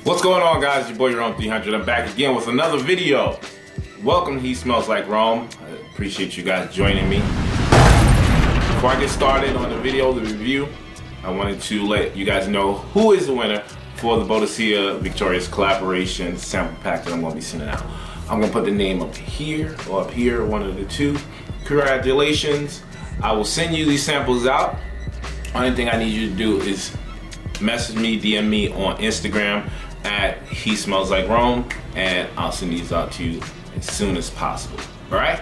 What's going on, guys? It's your boy Rome 300. I'm back again with another video. Welcome to He Smells Like Rome. I appreciate you guys joining me. Before I get started on the review, I wanted to let you guys know who is the winner for the Boadicea Victorious collaboration sample pack that I'm going to be sending out. I'm going to put the name up here or up here, one of the two. Congratulations. I will send you these samples out. Only thing I need you to do is message me, DM me on Instagram at He Smells Like Rome, and I'll send these out to you as soon as possible. Alright?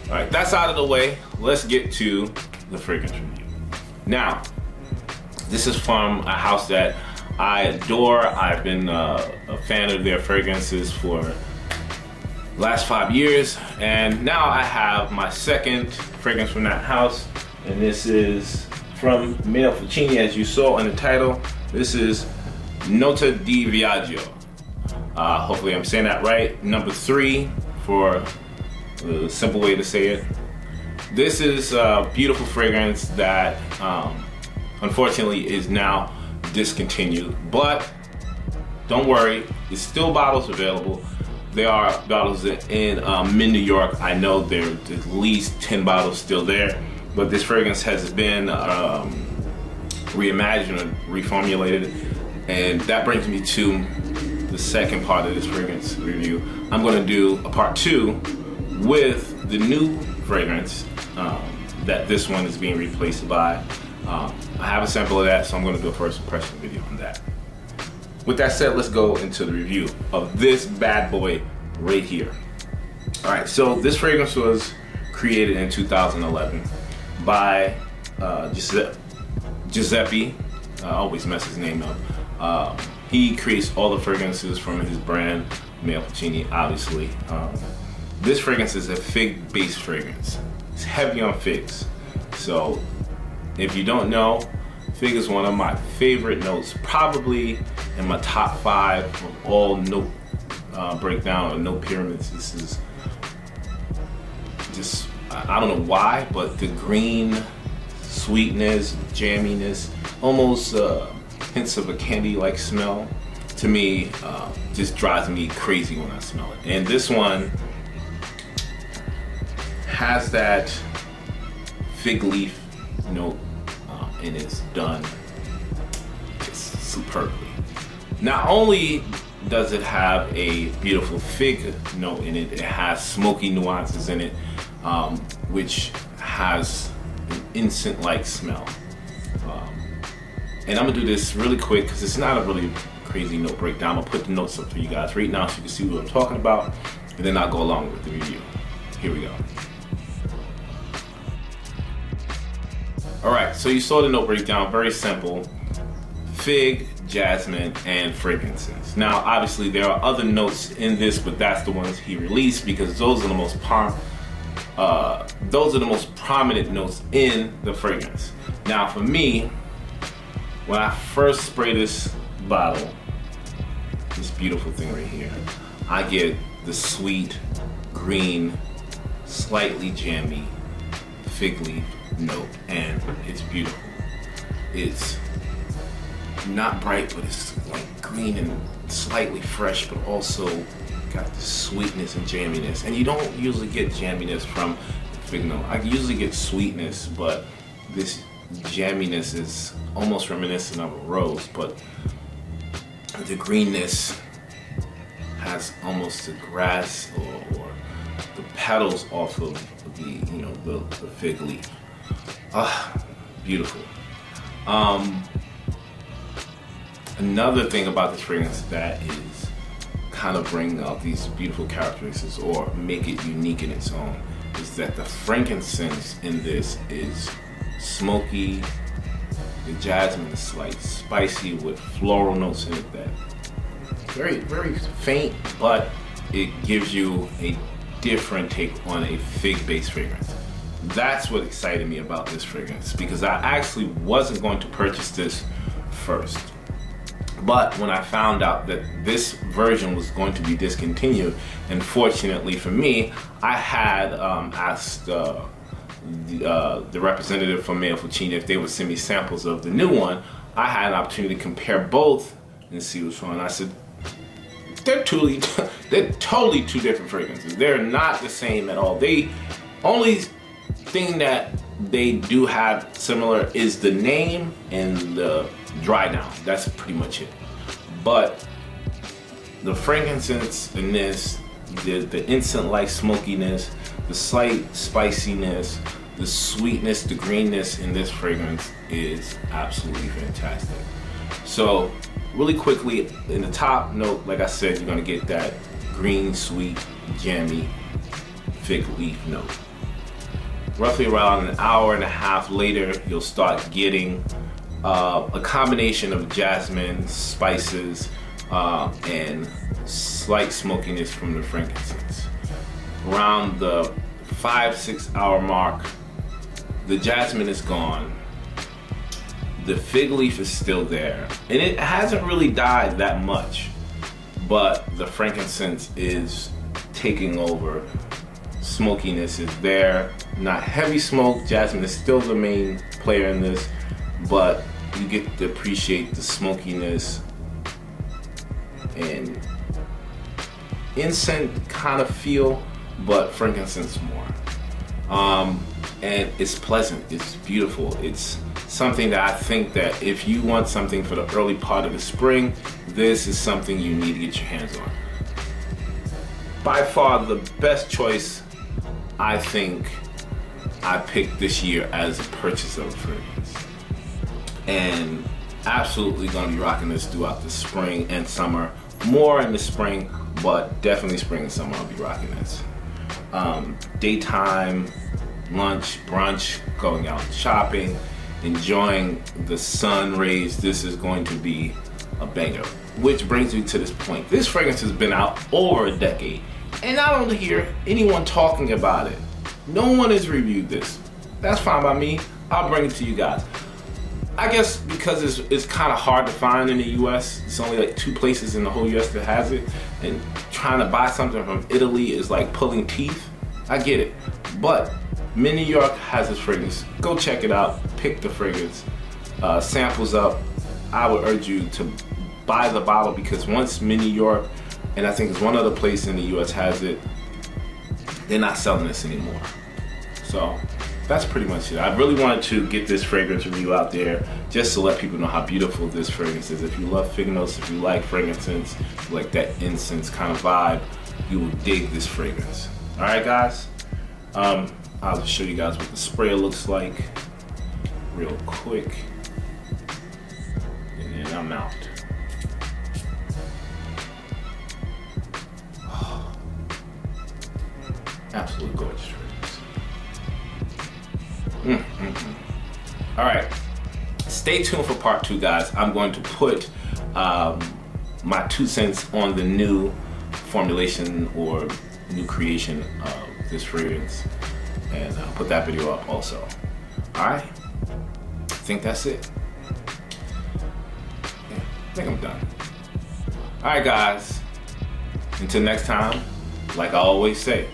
Alright, that's out of the way. Let's get to the fragrance review. Now, this is from a house that I adore. I've been a fan of their fragrances for the last 5 years, and now I have my second fragrance from that house, and this is from Meo Fusciuni, as you saw in the title. This is Nota Di Viaggio. Hopefully I'm saying that right. Number 3 for the simple way to say it. This is a beautiful fragrance that unfortunately is now discontinued, but don't worry, there's still bottles available. There are bottles in New York. I know there's at least 10 bottles still there, but this fragrance has been reimagined or reformulated, and that brings me to the second part of this fragrance review. I'm going to do a part 2 with the new fragrance that this one is being replaced by. I have a sample of that, so I'm going to do a first impression video on that. With that said, let's go into the review of this bad boy right here. Alright, so this fragrance was created in 2011 by Giuseppe. I always mess his name up. He creates all the fragrances from his brand, Meo Fusciuni, obviously. This fragrance is a fig-based fragrance. It's heavy on figs. So, if you don't know, fig is one of my favorite notes, probably in my top 5 of all note breakdown or note pyramids. This is just, I don't know why, but the green sweetness, jamminess, almost hints of a candy-like smell, to me just drives me crazy when I smell it. And this one has that fig leaf note, and it's done just superbly. Not only does it have a beautiful fig note in it, it has smoky nuances in it, which has an incense-like smell. And I'm gonna do this really quick because it's not a really crazy note breakdown. I'm gonna put the notes up for you guys right now so you can see what I'm talking about, and then I'll go along with the review. Here we go. Alright, so you saw the note breakdown, very simple. Fig, jasmine, and fragrances. Now, obviously there are other notes in this, but that's the ones he released because those are the most prominent notes in the fragrance. Now, for me, when I first spray this bottle, this beautiful thing right here, I get the sweet, green, slightly jammy fig leaf note, and it's beautiful. It's not bright, but it's like green and slightly fresh, but also got the sweetness and jamminess. And you don't usually get jamminess from fig note. I usually get sweetness, but this jamminess is almost reminiscent of a rose, but the greenness has almost the grass or the petals off of the the fig leaf. Beautiful. Another thing about this fragrance that is kind of bring out these beautiful characteristics or make it unique in its own is that the frankincense in this is smoky. The jasmine is like spicy with floral notes in it that very, very faint, but it gives you a different take on a fig-based fragrance. That's what excited me about this fragrance, because I actually wasn't going to purchase this first. But when I found out that this version was going to be discontinued, and fortunately for me, I had asked the representative from Meo Fusciuni if they would send me samples of the new one. I had an opportunity to compare both and see what's wrong. I said, they're totally two different fragrances. They're not the same at all. The only thing that they do have similar is the name and the dry down. That's pretty much it. But the frankincense in this, the insect-like smokiness, the slight spiciness, the sweetness, the greenness in this fragrance is absolutely fantastic. So really quickly, in the top note, like I said, you're gonna get that green, sweet, jammy fig leaf note. Roughly around an hour and a half later, you'll start getting a combination of jasmine, spices, and slight smokiness from the frankincense. Around the 5-6 hour mark, the jasmine is gone. The fig leaf is still there, and it hasn't really died that much, but the frankincense is taking over. Smokiness is there, not heavy smoke. Jasmine is still the main player in this, but you get to appreciate the smokiness and incense kind of feel, but frankincense more. And it's pleasant, it's beautiful. It's something that I think that if you want something for the early part of the spring, this is something you need to get your hands on. By far the best choice I think I picked this year as a purchase of a fragrance. And absolutely gonna be rocking this throughout the spring and summer. More in the spring, but definitely spring and summer I'll be rocking this. Daytime, lunch, brunch, going out shopping, enjoying the sun rays, this is going to be a banger. Which brings me to this point. This fragrance has been out over a decade, and I don't hear anyone talking about it. No one has reviewed this. That's fine by me. I'll bring it to you guys. I guess because it's kind of hard to find in the US. It's only like 2 places in the whole US that has it, and trying to buy something from Italy is like pulling teeth. I get it, but Mint New York has this fragrance. Go check it out, pick the fragrance, samples up. I would urge you to buy the bottle, because once Mint New York, and I think there's one other place in the US has it, they're not selling this anymore. So that's pretty much it. I really wanted to get this fragrance review out there just to let people know how beautiful this fragrance is. If you love fig notes, if you like frankincense, like that incense kind of vibe, you will dig this fragrance. All right, guys. I'll just show you guys what the spray looks like real quick, and then I'm out. Oh, absolutely gorgeous fragrance. All right, stay tuned for part 2, guys. I'm going to put my 2 cents on the new formulation or new creation of this fragrance, and I'll put that video up also. All right, I think that's it. Yeah, I think I'm done. All right, guys, until next time, like I always say,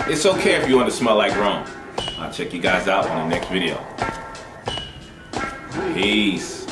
it's okay if you want to smell like Rome. I'll check you guys out in the next video. Peace.